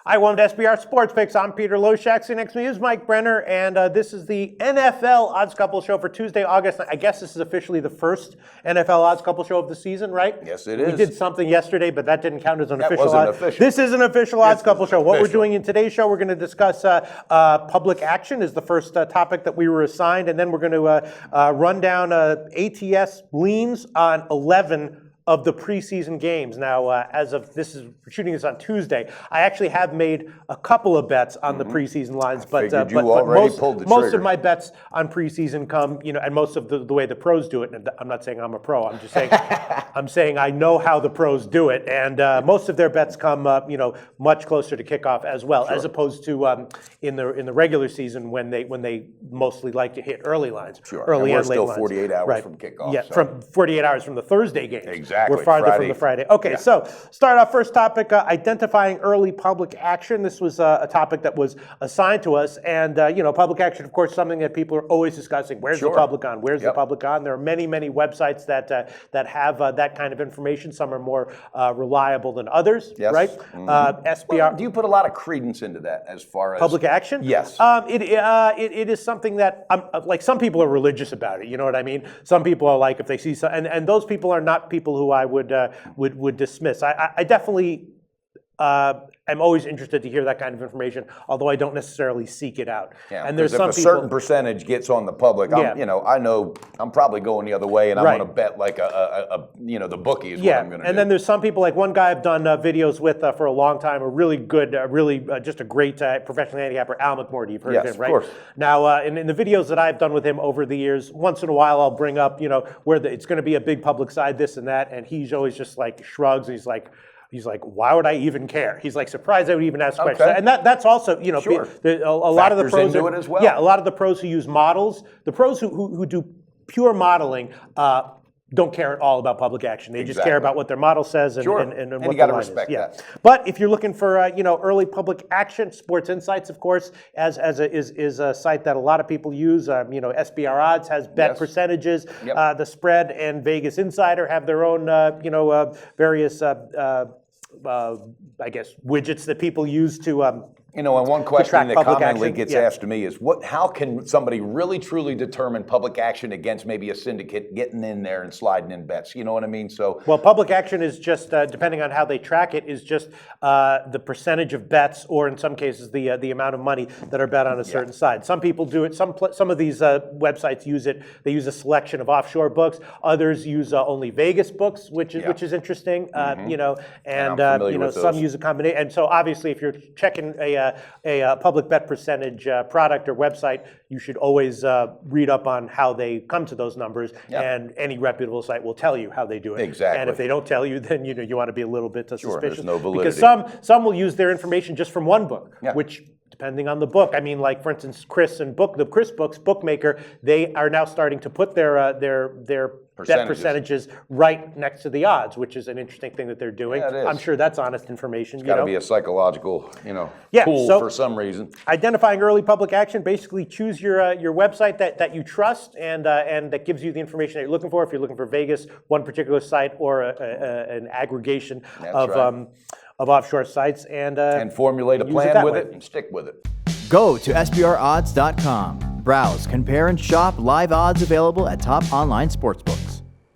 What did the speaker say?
Hi, welcome to SBR Sports Picks. I'm Peter Loshak. Sitting next to me is Mike Brenner, and this is the NFL Odds Couple Show for Tuesday, August. I guess this is officially the first NFL Odds Couple Show of the season, right? Yes, it is. We did something yesterday, but that didn't count as an official. Wasn't odds. official. This is an official Odds Couple Show. What we're doing in today's show, we're going to discuss public action is the first topic that we were assigned, and then we're going to run down ATS leans on 11 of the preseason games. Now, as of we're shooting this on Tuesday, I actually have made a couple of bets on the preseason lines, but most of my bets on preseason come, and most of the way the pros do it. And I'm not saying I'm a pro. I'm just saying I'm saying I know how the pros do it, and most of their bets come, much closer to kickoff as well, as opposed to in the regular season when they mostly like to hit early lines, early and late still lines. 48 hours from kickoff. Yeah, from 48 hours from the Thursday game. Exactly. We're farther from the Friday. Okay, so start off first topic, identifying early public action. This was a topic that was assigned to us, and public action, of course, something that people are always discussing. Where's the public on? Where's the public on? There are many websites that have that kind of information. Some are more reliable than others, right? SBR. Well, do you put a lot of credence into that as far as public action? Yes. It is something that like some people are religious about it. You know what I mean? Some people are like if they see and those people are not people who I would dismiss. I definitely am always interested to hear that kind of information, although I don't necessarily seek it out. Yeah, and there's some if a certain percentage gets on the public, I know I'm probably going the other way, and I'm going to bet like the bookie is what I'm going to do. And then there's some people, like one guy I've done videos with for a long time, a really good, just a great professional handicapper, Al McMorty. You've heard of him, right? Of course. Now, in the videos that I've done with him over the years, once in a while I'll bring up, where it's going to be a big public side, this and that, and he's always just like shrugs, and he's like, why would I even care? He's like surprised I would even ask questions. And that's also, a lot of the pros into it as well. Yeah, a lot of the pros who use models, the pros who do pure modeling don't care at all about public action. They just care about what their model says and what you got to respect that. But if you're looking for early public action, Sports Insights, of course, is a site that a lot of people use. SBR Odds has bet percentages. The Spread and Vegas Insider have their own various I guess widgets that people use to and one question that commonly gets asked to me is, how can somebody really truly determine public action against maybe a syndicate getting in there and sliding in bets? You know what I mean? So public action is just depending on how they track it, is just the percentage of bets, or in some cases the amount of money that are bet on a certain side. Some people do it. Some of these websites use it. They use a selection of offshore books. Others use only Vegas books, which is interesting. Some use a combination. And so obviously, if you're checking a public bet percentage product or website, you should always read up on how they come to those numbers, and any reputable site will tell you how they do it. Exactly. And if they don't tell you, then you want to be a little bit suspicious. There's no validity. Because some will use their information just from one book, which, depending on the book, I mean, like for instance, the Chris Books bookmaker, they are now starting to put their bet percentages right next to the odds, which is an interesting thing that they're doing. Yeah, it is. I'm sure that's honest information. It's got to be a psychological, tool for some reason. Identifying early public action, basically choose your website that you trust and that gives you the information that you're looking for. If you're looking for Vegas, one particular site, or an aggregation of offshore sites, and formulate a plan with it and stick with it. Go to SBRodds.com. Browse, compare, and shop live odds available at top online sportsbooks.